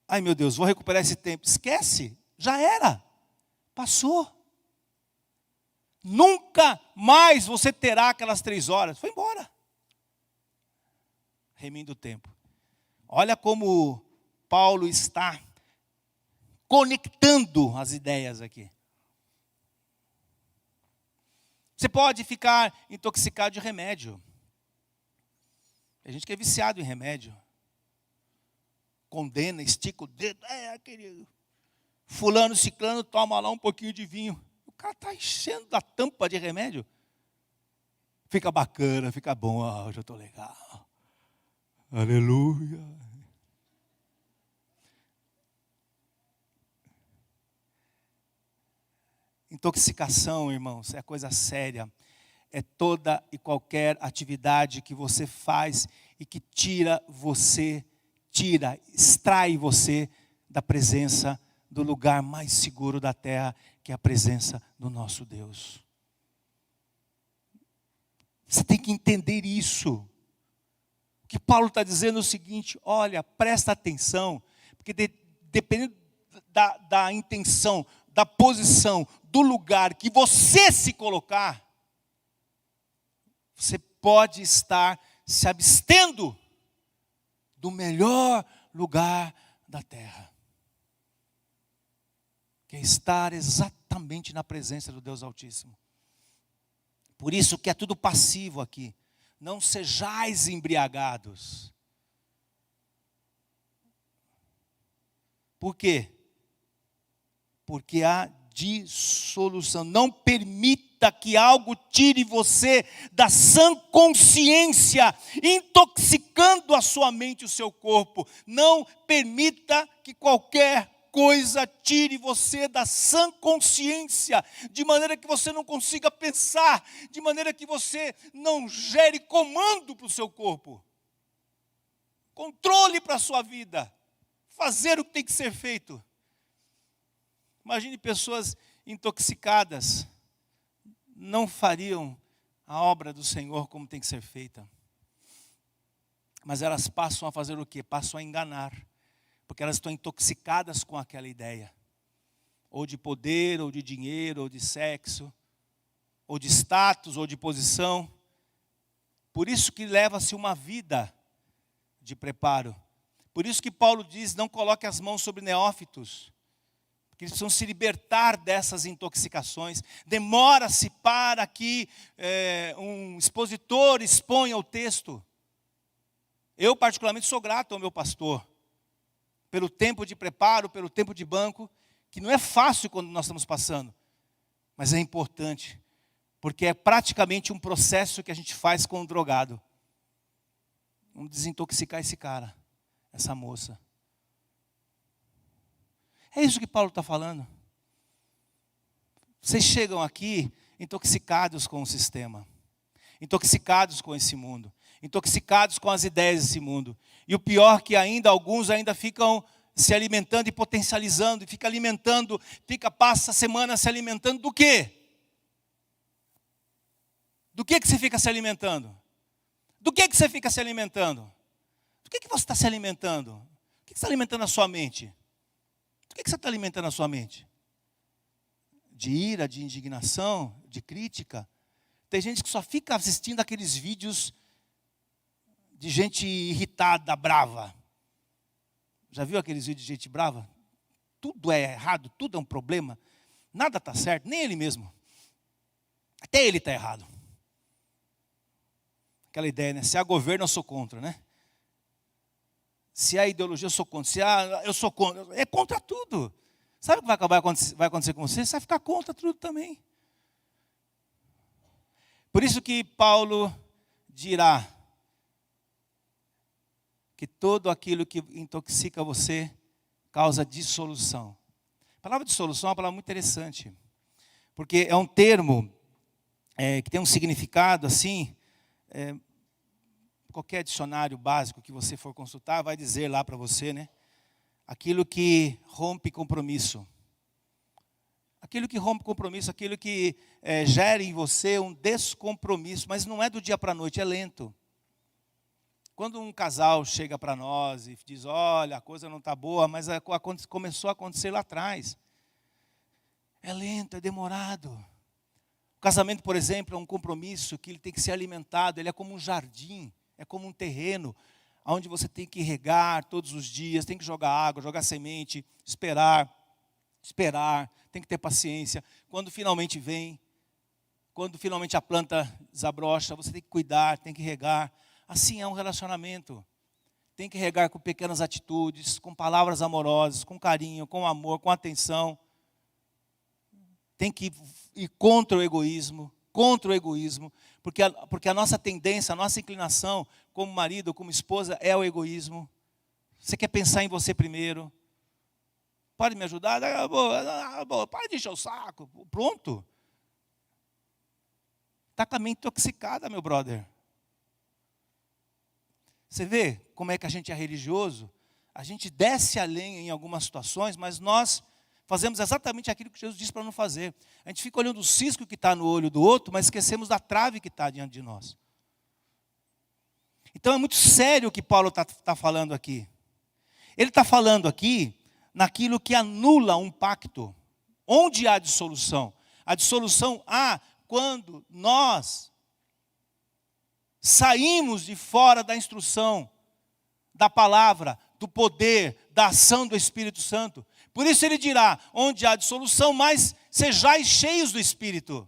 Ai meu Deus, vou recuperar esse tempo. Esquece, já era, passou. Nunca mais você terá aquelas 3 horas. Foi embora. Remindo o tempo. Olha como Paulo está conectando as ideias aqui. Você pode ficar intoxicado de remédio. Tem gente que é viciado em remédio. Condena, estica o dedo. Querido. fulano, ciclano, toma lá um pouquinho de vinho. O cara está enchendo da tampa de remédio. Fica bacana, fica bom. Hoje eu estou legal. Aleluia. Intoxicação, irmãos, é coisa séria. É toda e qualquer atividade que você faz e que extrai você da presença do lugar mais seguro da terra, que é a presença do nosso Deus. Você tem que entender isso. O que Paulo está dizendo é o seguinte: olha, presta atenção, porque dependendo da intenção, da posição, do lugar que você se colocar, você pode estar se abstendo do melhor lugar da terra, que é estar exatamente na presença do Deus Altíssimo. Por isso que é tudo passivo aqui. Não sejais embriagados. Por quê? Porque há dissolução. Não permita que algo tire você da sã consciência, intoxicando a sua mente e o seu corpo. Não permita que qualquer coisa tire você da sã consciência, de maneira que você não consiga pensar, de maneira que você não gere comando para o seu corpo, controle para a sua vida, fazer o que tem que ser feito. Imagine pessoas intoxicadas, não fariam a obra do Senhor como tem que ser feita, mas elas passam a fazer o quê? Passam a enganar, porque elas estão intoxicadas com aquela ideia, ou de poder, ou de dinheiro, ou de sexo, ou de status, ou de posição. Por isso que leva-se uma vida de preparo. Por isso que Paulo diz: não coloque as mãos sobre neófitos, porque eles precisam se libertar dessas intoxicações. Demora-se para que um expositor exponha o texto. Eu particularmente sou grato ao meu pastor, pelo tempo de preparo, pelo tempo de banco, que não é fácil quando nós estamos passando, mas é importante, porque é praticamente um processo que a gente faz com o drogado. Vamos desintoxicar esse cara, essa moça. É isso que Paulo está falando. Vocês chegam aqui intoxicados com o sistema, intoxicados com esse mundo, intoxicados com as ideias desse mundo. E o pior que alguns ainda ficam se alimentando e potencializando, e fica alimentando, passa a semana se alimentando do quê? Do que você fica se alimentando? Do que você fica se alimentando? Do que você está se alimentando? O que está alimentando a sua mente? Do que você está alimentando a sua mente? De ira, de indignação, de crítica? Tem gente que só fica assistindo aqueles vídeos de gente irritada, brava. Já viu aqueles vídeos de gente brava? Tudo é errado, tudo é um problema. Nada está certo, nem ele mesmo. Até ele está errado. Aquela ideia, né? Se há governo, eu sou contra, né? Se há ideologia, eu sou contra. Se há, eu sou contra. É contra tudo. Sabe o que vai acontecer com você? Você vai ficar contra tudo também. Por isso que Paulo dirá que tudo aquilo que intoxica você causa dissolução. A palavra dissolução é uma palavra muito interessante, porque é um termo que tem um significado assim. Qualquer dicionário básico que você for consultar vai dizer lá para você, né? Aquilo que rompe compromisso. Aquilo que rompe compromisso, aquilo que gera em você um descompromisso, mas não é do dia para a noite, é lento. Quando um casal chega para nós e diz: olha, a coisa não está boa, mas começou a acontecer lá atrás. É lento, é demorado. O casamento, por exemplo, é um compromisso que ele tem que ser alimentado, ele é como um jardim, é como um terreno, onde você tem que regar todos os dias, tem que jogar água, jogar semente, esperar, tem que ter paciência. Quando finalmente vem, quando finalmente a planta desabrocha, você tem que cuidar, tem que regar. Assim é um relacionamento. tem que regar com pequenas atitudes, com palavras amorosas, com carinho, com amor, com atenção. Tem que ir contra o egoísmo, porque a nossa tendência, a nossa inclinação como marido ou como esposa é o egoísmo. Você quer pensar em você primeiro. Pode me ajudar? Pode encher o saco. Pronto. Está com a mente intoxicada, meu brother. Você vê como é que a gente é religioso? A gente desce a lenha em algumas situações, mas nós fazemos exatamente aquilo que Jesus disse para não fazer. A gente fica olhando o cisco que está no olho do outro, mas esquecemos da trave que está diante de nós. Então é muito sério o que Paulo está falando aqui. Ele está falando aqui naquilo que anula um pacto. Onde há dissolução? A dissolução há quando nós saímos de fora da instrução, da palavra, do poder, da ação do Espírito Santo. Por isso ele dirá, onde há dissolução, mas sejais cheios do Espírito.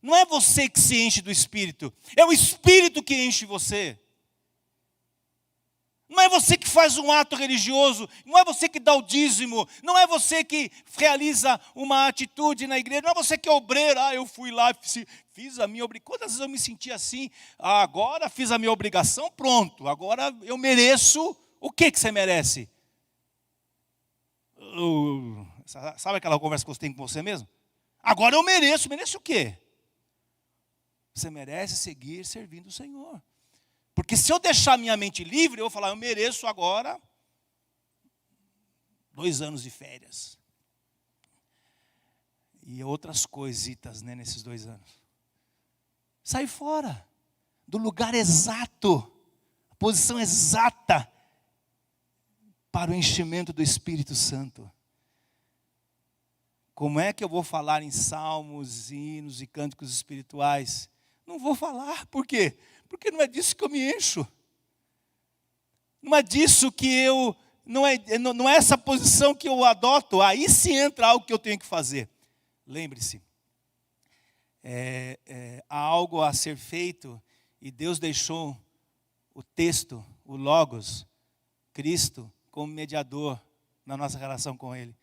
Não é você que se enche do Espírito, é o Espírito que enche você. Não é você que faz um ato religioso, não é você que dá o dízimo, não é você que realiza uma atitude na igreja, não é você que é obreiro, eu fui lá, fiz a minha obrigação. Quantas vezes eu me senti assim, agora fiz a minha obrigação, pronto, agora eu mereço. O que você merece? Sabe aquela conversa que você tem com você mesmo? Agora eu mereço o quê? Você merece seguir servindo o Senhor. Porque se eu deixar minha mente livre, eu vou falar, eu mereço agora 2 anos de férias. E outras coisitas, nesses 2 anos. Sai fora do lugar exato, a posição exata para o enchimento do Espírito Santo. Como é que eu vou falar em salmos, hinos e cânticos espirituais? Não vou falar, por quê? Porque não é disso que eu me encho. Não é disso que eu... Não é essa posição que eu adoto. Aí sim entra algo que eu tenho que fazer. Lembre-se, há algo a ser feito e Deus deixou o texto, o Logos, Cristo, como mediador na nossa relação com Ele.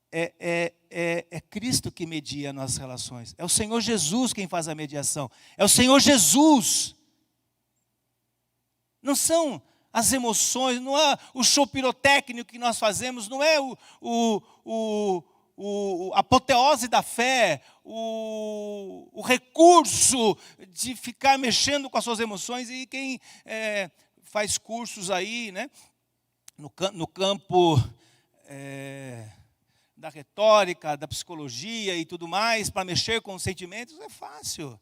É Cristo que media as nossas relações. É o Senhor Jesus quem faz a mediação. É o Senhor Jesus. Não são as emoções, não é o show pirotécnico que nós fazemos, não é a apoteose da fé, o recurso de ficar mexendo com as suas emoções. E quem faz cursos aí, no campo da retórica, da psicologia e tudo mais, para mexer com os sentimentos, é fácil.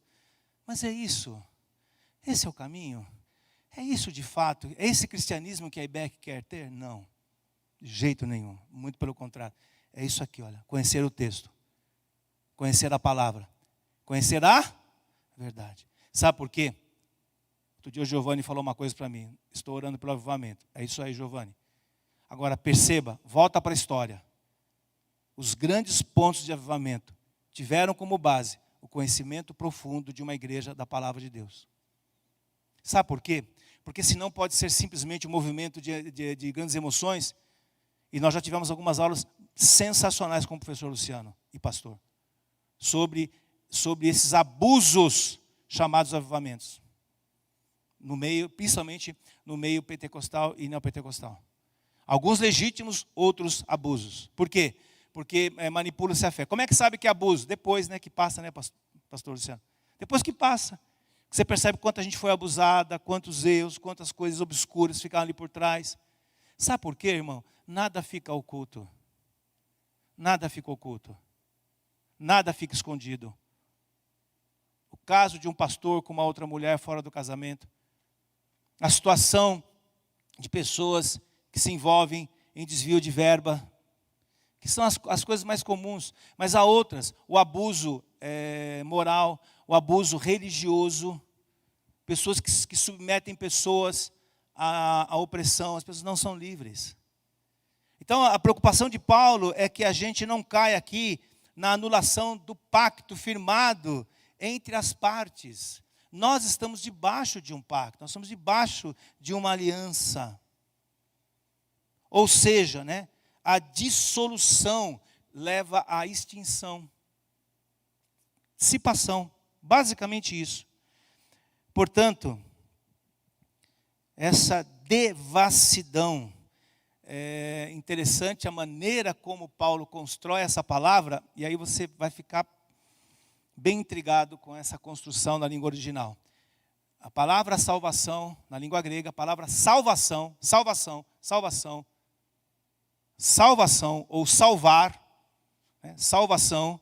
Mas é isso. Esse é o caminho. É isso de fato? É esse cristianismo que a IBEC quer ter? Não, de jeito nenhum, muito pelo contrário. É isso aqui, olha, conhecer o texto, conhecer a palavra, conhecer a verdade. Sabe por quê? Outro dia o Giovanni falou uma coisa para mim, estou orando pelo avivamento. É isso aí, Giovanni. Agora perceba, volta para a história. Os grandes pontos de avivamento tiveram como base o conhecimento profundo de uma igreja da palavra de Deus. Sabe por quê? Porque senão pode ser simplesmente um movimento de grandes emoções. E nós já tivemos algumas aulas sensacionais com o professor Luciano e pastor. Sobre esses abusos chamados avivamentos. No meio, principalmente no meio pentecostal e neopentecostal. Alguns legítimos, outros abusos. Por quê? Porque manipula-se a fé. Como é que sabe que é abuso? Depois que passa, pastor Luciano? Depois que passa. Você percebe quanto a gente foi abusada, quantos erros, quantas coisas obscuras ficaram ali por trás. Sabe por quê, irmão? Nada fica oculto. Nada fica oculto. Nada fica escondido. O caso de um pastor com uma outra mulher fora do casamento. A situação de pessoas que se envolvem em desvio de verba. Que são as coisas mais comuns. Mas há outras. O abuso moral, o abuso religioso, pessoas que submetem pessoas à opressão, as pessoas não são livres. Então a preocupação de Paulo é que a gente não caia aqui na anulação do pacto firmado entre as partes. nós estamos debaixo de um pacto, nós estamos debaixo de uma aliança. Ou seja, né, a dissolução leva à extinção. Dissipação, basicamente isso. Portanto, essa devassidão, é interessante a maneira como Paulo constrói essa palavra, e aí você vai ficar bem intrigado com essa construção na língua original. A palavra salvação, na língua grega, a palavra salvação ou salvar, né? Salvação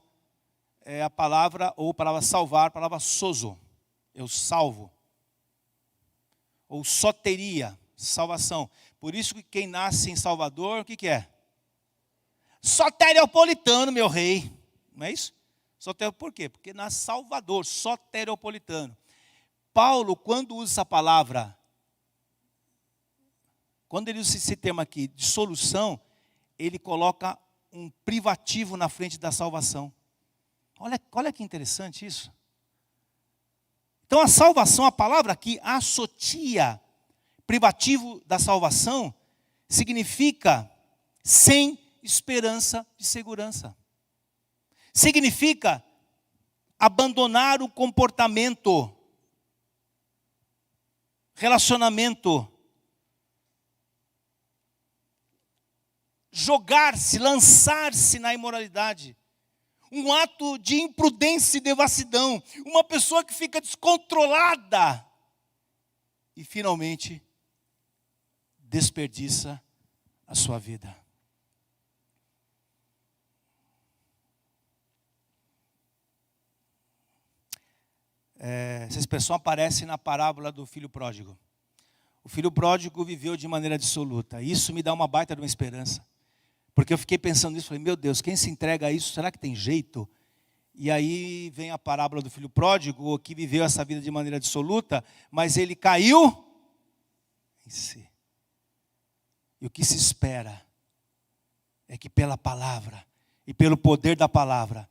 é a palavra, ou palavra salvar, a palavra sozo, eu salvo. Ou soteria, salvação. Por isso que quem nasce em Salvador, o que é? Soteropolitano, meu rei. Não é isso? Por quê? Porque nasce Salvador, soteropolitano. Paulo, quando usa essa palavra, quando ele usa esse termo aqui, dissolução, ele coloca um privativo na frente da salvação. Olha que interessante isso. Então a salvação, a palavra aqui, associa, privativo da salvação, significa sem esperança de segurança. Significa abandonar o comportamento, relacionamento, jogar-se, lançar-se na imoralidade. Um ato de imprudência e devassidão. Uma pessoa que fica descontrolada e finalmente desperdiça a sua vida. Essa expressão aparece na parábola do filho pródigo. O filho pródigo viveu de maneira dissoluta. Isso me dá uma baita de uma esperança. Porque eu fiquei pensando nisso, falei, meu Deus, quem se entrega a isso, será que tem jeito? E aí vem a parábola do filho pródigo, que viveu essa vida de maneira dissoluta, mas ele caiu em si. E o que se espera é que pela palavra e pelo poder da palavra,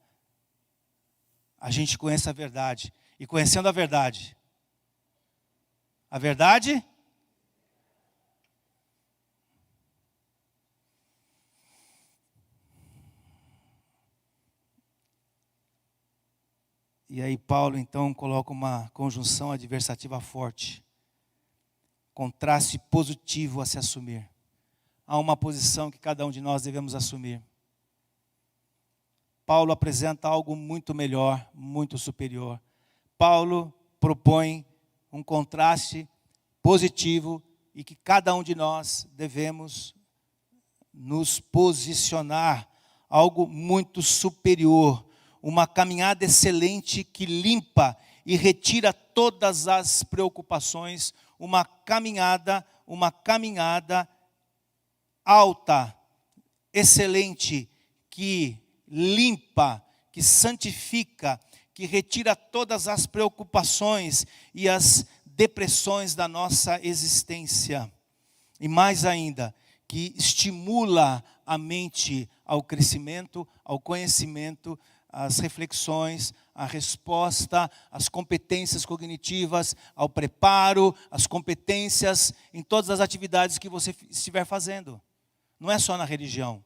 a gente conheça a verdade. E conhecendo a verdade, e aí Paulo então coloca uma conjunção adversativa forte. Contraste positivo a se assumir. Há uma posição que cada um de nós devemos assumir. Paulo apresenta algo muito melhor, muito superior. Paulo propõe um contraste positivo e que cada um de nós devemos nos posicionar. Algo muito superior. Uma caminhada excelente que limpa e retira todas as preocupações. Uma caminhada alta, excelente, que limpa, que santifica, que retira todas as preocupações e as depressões da nossa existência. E mais ainda, que estimula a mente ao crescimento, ao conhecimento, às reflexões, à resposta, às competências cognitivas, ao preparo, às competências em todas as atividades que você estiver fazendo. Não é só na religião.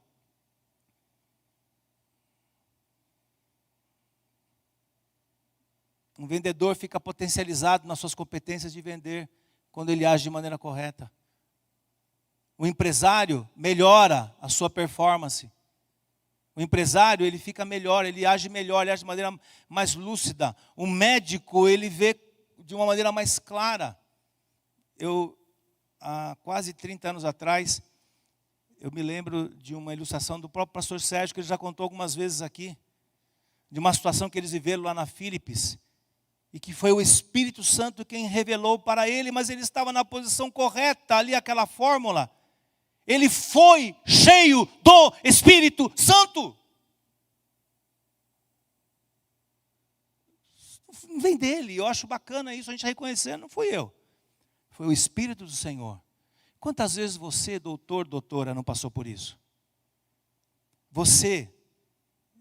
Um vendedor fica potencializado nas suas competências de vender quando ele age de maneira correta. O empresário melhora a sua performance. O empresário, ele fica melhor, ele age melhor, ele age de maneira mais lúcida. O médico, ele vê de uma maneira mais clara. Há quase 30 anos atrás, eu me lembro de uma ilustração do próprio pastor Sérgio, que ele já contou algumas vezes aqui, de uma situação que eles viveram lá na Philips, e que foi o Espírito Santo quem revelou para ele, mas ele estava na posição correta, ali aquela fórmula. Ele foi cheio do Espírito Santo. Não vem dele, eu acho bacana isso, a gente reconhecer, não fui eu. Foi o Espírito do Senhor. Quantas vezes você, doutora, não passou por isso? Você,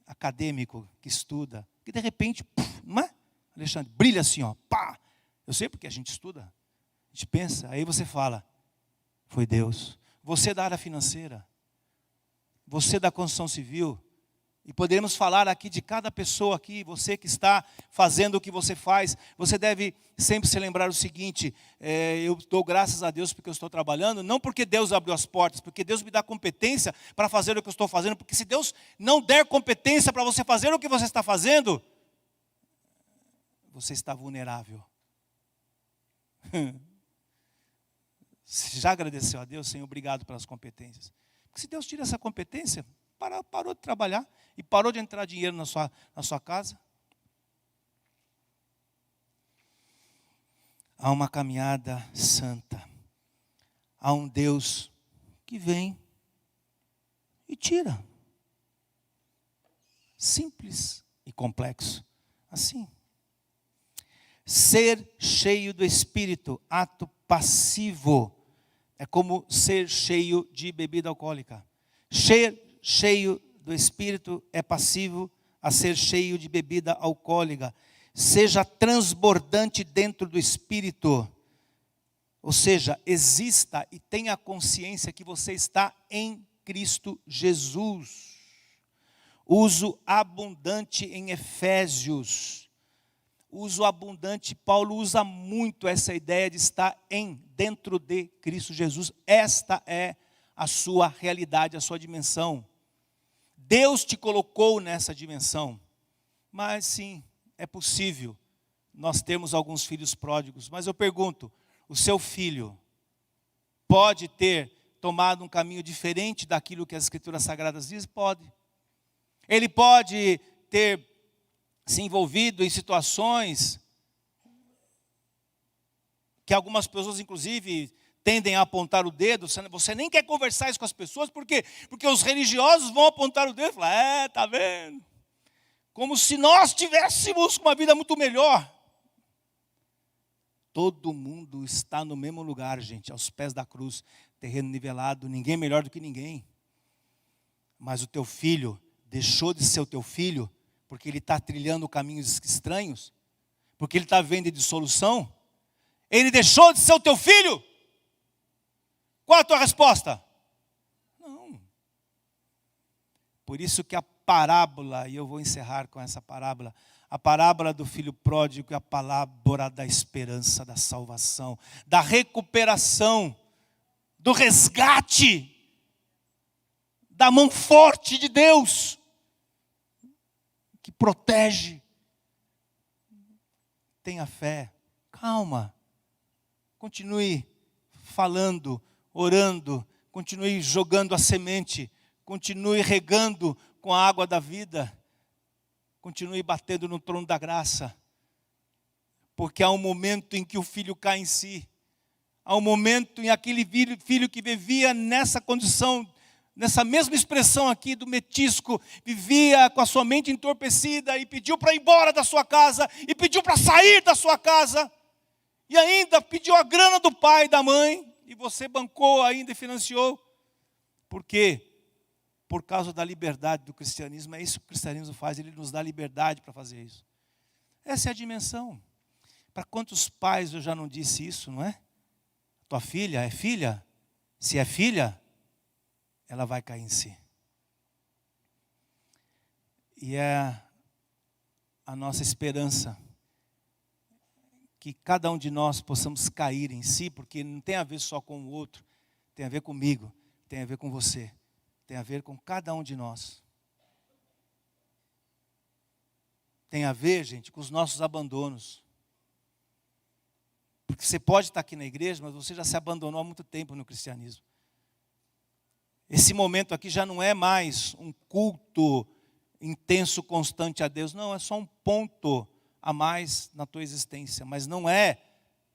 acadêmico, que estuda, que de repente, não é? Alexandre, brilha assim, ó, pá, Eu sei porque a gente estuda, a gente pensa, aí você fala, foi Deus. Você da área financeira, você da construção civil, e poderemos falar aqui de cada pessoa aqui, você que está fazendo o que você faz, você deve sempre se lembrar o seguinte, eu dou graças a Deus porque eu estou trabalhando, não porque Deus abriu as portas, porque Deus me dá competência para fazer o que eu estou fazendo, porque se Deus não der competência para você fazer o que você está fazendo, você está vulnerável. Você já agradeceu a Deus? Senhor, obrigado pelas competências. Porque se Deus tira essa competência, parou de trabalhar e parou de entrar dinheiro na sua casa. Há uma caminhada santa. Há um Deus que vem e tira. Simples e complexo. Assim. Ser cheio do Espírito, ato passivo, é como ser cheio de bebida alcoólica. Ser cheio do Espírito é passivo a ser cheio de bebida alcoólica. Seja transbordante dentro do Espírito. Ou seja, exista e tenha consciência que você está em Cristo Jesus. Uso abundante em Efésios. Uso abundante, Paulo usa muito essa ideia de estar dentro de Cristo Jesus. Esta é a sua realidade, a sua dimensão. Deus te colocou nessa dimensão. Mas sim, é possível nós termos alguns filhos pródigos. Mas eu pergunto, o seu filho pode ter tomado um caminho diferente daquilo que as Escrituras Sagradas dizem? Pode. Ele pode ter se envolvido em situações que algumas pessoas, inclusive, tendem a apontar o dedo. Você nem quer conversar isso com as pessoas, por quê? Porque os religiosos vão apontar o dedo e falar, tá vendo? Como se nós tivéssemos uma vida muito melhor. Todo mundo está no mesmo lugar, gente, aos pés da cruz, terreno nivelado, ninguém melhor do que ninguém. Mas o teu filho deixou de ser o teu filho, porque ele está trilhando caminhos estranhos, porque ele está vendo dissolução, ele deixou de ser o teu filho? Qual a tua resposta? Não. Por isso que a parábola, e eu vou encerrar com essa parábola, a parábola do filho pródigo é a parábola da esperança, da salvação, da recuperação, do resgate, da mão forte de Deus, que protege. Tenha fé, calma, continue falando, orando, continue jogando a semente, continue regando com a água da vida, continue batendo no trono da graça, porque há um momento em que o filho cai em si, há um momento em aquele filho que vivia nessa condição, nessa mesma expressão aqui do metisco, vivia com a sua mente entorpecida e pediu para ir embora da sua casa, e pediu para sair da sua casa, e ainda pediu a grana do pai e da mãe, e você bancou ainda e financiou. Por quê? Por causa da liberdade do cristianismo. É isso que o cristianismo faz, ele nos dá liberdade para fazer isso. Essa é a dimensão. Para quantos pais eu já não disse isso, não é? Tua filha é filha? Se é filha, ela vai cair em si. E é a nossa esperança que cada um de nós possamos cair em si, porque não tem a ver só com o outro, tem a ver comigo, tem a ver com você, tem a ver com cada um de nós. Tem a ver, gente, com os nossos abandonos. Porque você pode estar aqui na igreja, mas você já se abandonou há muito tempo no cristianismo. Esse momento aqui já não é mais um culto intenso, constante a Deus. Não, é só um ponto a mais na tua existência. Mas não é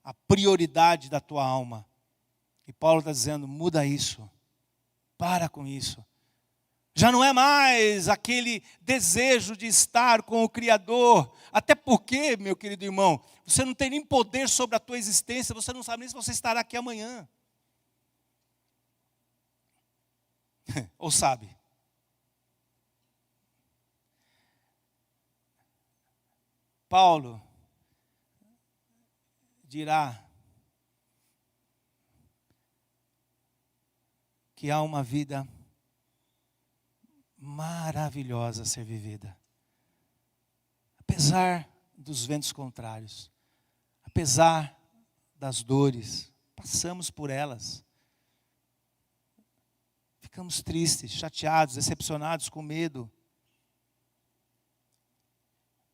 a prioridade da tua alma. E Paulo está dizendo, muda isso. Para com isso. Já não é mais aquele desejo de estar com o Criador. Até porque, meu querido irmão, você não tem nem poder sobre a tua existência. Você não sabe nem se você estará aqui amanhã. Ou sabe? Paulo dirá que há uma vida maravilhosa a ser vivida. Apesar dos ventos contrários, apesar das dores, passamos por elas. Ficamos tristes, chateados, decepcionados, com medo.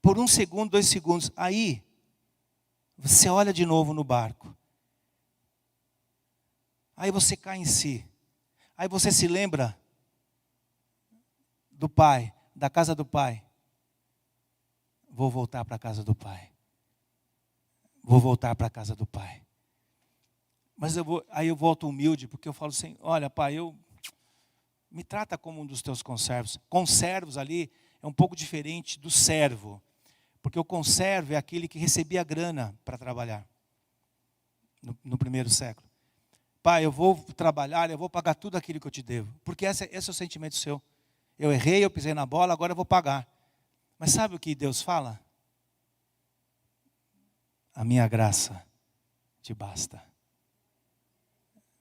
Por 1 segundo, 2 segundos, aí você olha de novo no barco. Aí você cai em si. Aí você se lembra do pai, da casa do pai. Vou voltar para a casa do pai. Vou voltar para a casa do pai. Mas aí eu volto humilde, porque eu falo assim, olha pai, me trata como um dos teus conservos. Conservos ali é um pouco diferente do servo. Porque o conservo é aquele que recebia grana para trabalhar. No primeiro século. Pai, eu vou trabalhar, eu vou pagar tudo aquilo que eu te devo. Porque esse é o sentimento seu. Eu errei, eu pisei na bola, agora eu vou pagar. Mas sabe o que Deus fala? A minha graça te basta.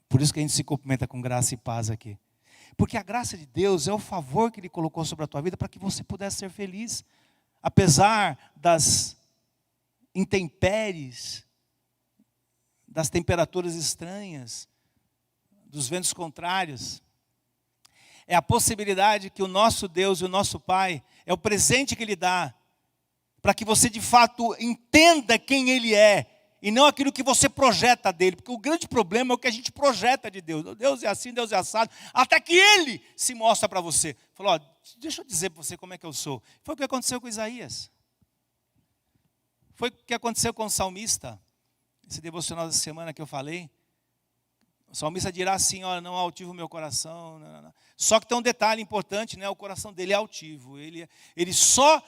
Por isso que a gente se cumprimenta com graça e paz aqui. Porque a graça de Deus é o favor que Ele colocou sobre a tua vida para que você pudesse ser feliz. Apesar das intempéries, das temperaturas estranhas, dos ventos contrários. É a possibilidade que o nosso Deus e o nosso Pai, é o presente que Ele dá, para que você de fato entenda quem Ele é, e não aquilo que você projeta dele, porque o grande problema é o que a gente projeta de Deus. Deus é assim, Deus é assado, até que Ele se mostra para você. Falou, ó, deixa eu dizer para você como é que eu sou. Foi o que aconteceu com Isaías. Foi o que aconteceu com o salmista. Esse devocional dessa semana que eu falei. O salmista dirá assim, olha, não altivo o meu coração. Não. Só que tem um detalhe importante, né? O coração dele é altivo. Ele só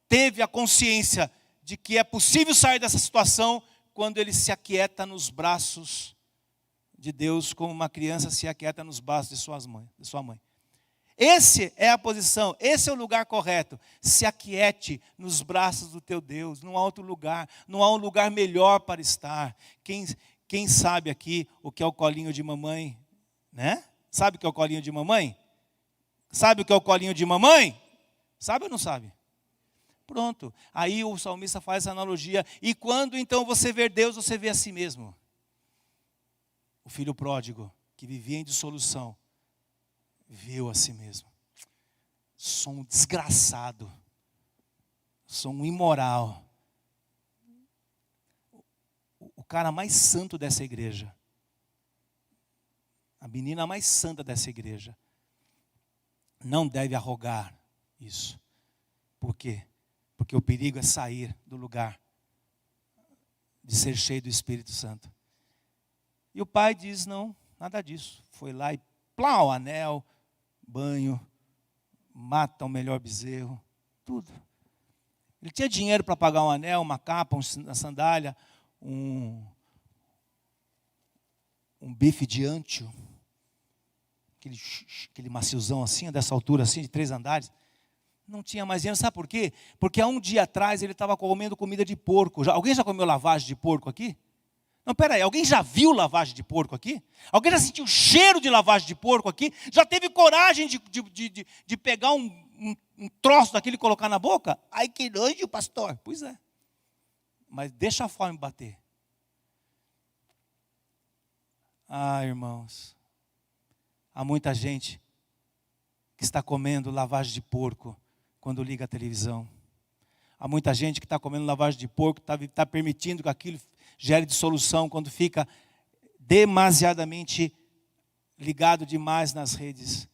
teve a consciência de que é possível sair dessa situação quando ele se aquieta nos braços de Deus, como uma criança se aquieta nos braços de sua mãe. Essa é a posição, esse é o lugar correto. Se aquiete nos braços do teu Deus, não há outro lugar, não há um lugar melhor para estar. Quem sabe aqui o que é o colinho de mamãe, né? Sabe o que é o colinho de mamãe? Sabe o que é o colinho de mamãe? Sabe ou não sabe? Pronto, aí o salmista faz essa analogia. E quando então você vê Deus, você vê a si mesmo. O filho pródigo, que vivia em dissolução, viu a si mesmo. Sou um desgraçado. Sou um imoral. O cara mais santo dessa igreja. A menina mais santa dessa igreja. Não deve arrogar isso. Por quê? Porque o perigo é sair do lugar de ser cheio do Espírito Santo. E o pai diz, não, nada disso. Foi lá e plau, anel, banho, mata o melhor bezerro, tudo. Ele tinha dinheiro para pagar um anel, uma capa, uma sandália, um bife de ântio, aquele maciozão assim, dessa altura assim, de 3 andares. Não tinha mais dinheiro, sabe por quê? Porque há um dia atrás ele estava comendo comida de porco. Alguém já comeu lavagem de porco aqui? Não, peraí, alguém já viu lavagem de porco aqui? Alguém já sentiu o cheiro de lavagem de porco aqui? Já teve coragem de pegar um troço daquele e colocar na boca? Ai, que nojo, pastor. Pois é. Mas deixa a fome bater. Ah, irmãos, há muita gente que está comendo lavagem de porco quando liga a televisão. Há muita gente que está comendo lavagem de porco, está permitindo que aquilo gere dissolução quando fica demasiadamente ligado demais nas redes,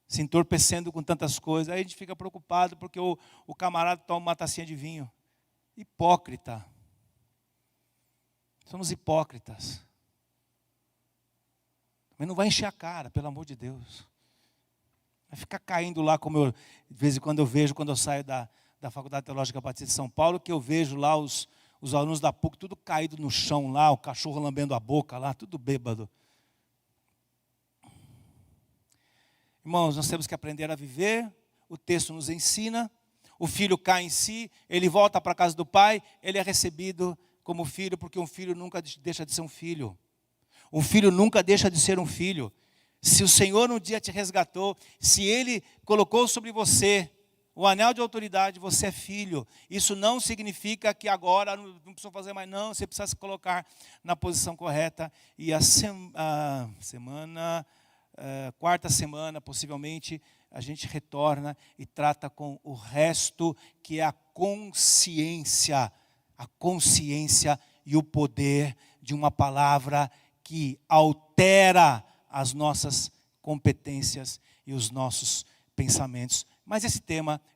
se entorpecendo com tantas coisas. Aí a gente fica preocupado porque o camarada toma uma tacinha de vinho. Hipócrita. Somos hipócritas. Mas não vai encher a cara, pelo amor de Deus. Vai ficar caindo lá, como eu, de vez em quando eu vejo, quando eu saio da Faculdade Teológica Batista de São Paulo, que eu vejo lá os alunos da PUC, tudo caído no chão lá, o cachorro lambendo a boca lá, tudo bêbado. Irmãos, nós temos que aprender a viver, o texto nos ensina, o filho cai em si, ele volta para a casa do pai, ele é recebido como filho, porque um filho nunca deixa de ser um filho. Um filho nunca deixa de ser um filho. Se o Senhor um dia te resgatou, se Ele colocou sobre você o anel de autoridade, você é filho. Isso não significa que agora não precisa fazer mais, não. Você precisa se colocar na posição correta. E quarta semana, possivelmente, a gente retorna e trata com o resto, que é a consciência e o poder de uma palavra que altera as nossas competências e os nossos pensamentos. Mas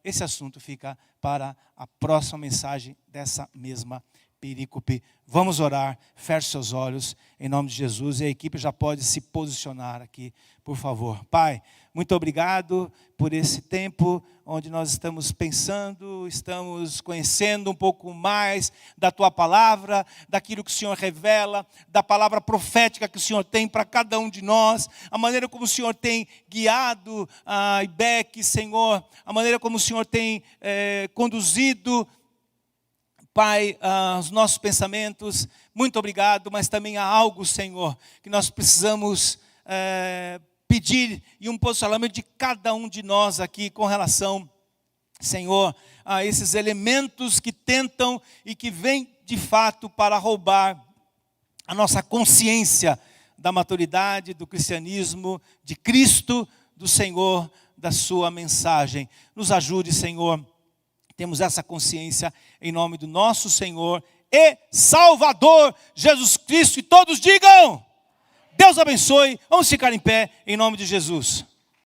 esse assunto fica para a próxima mensagem dessa mesma perícope. Vamos orar, feche seus olhos, em nome de Jesus, e a equipe já pode se posicionar aqui, por favor. Pai, muito obrigado por esse tempo onde nós estamos pensando, estamos conhecendo um pouco mais da Tua palavra, daquilo que o Senhor revela, da palavra profética que o Senhor tem para cada um de nós, a maneira como o Senhor tem guiado a IBEC, Senhor, a maneira como o Senhor tem conduzido, Pai, os nossos pensamentos. Muito obrigado, mas também há algo, Senhor, que nós precisamos pedir, e um posicionamento de cada um de nós aqui com relação, Senhor, a esses elementos que tentam e que vêm de fato para roubar a nossa consciência da maturidade, do cristianismo, de Cristo, do Senhor, da sua mensagem. Nos ajude, Senhor. Temos essa consciência em nome do nosso Senhor e Salvador Jesus Cristo. E todos digam, Deus abençoe. Vamos ficar em pé em nome de Jesus.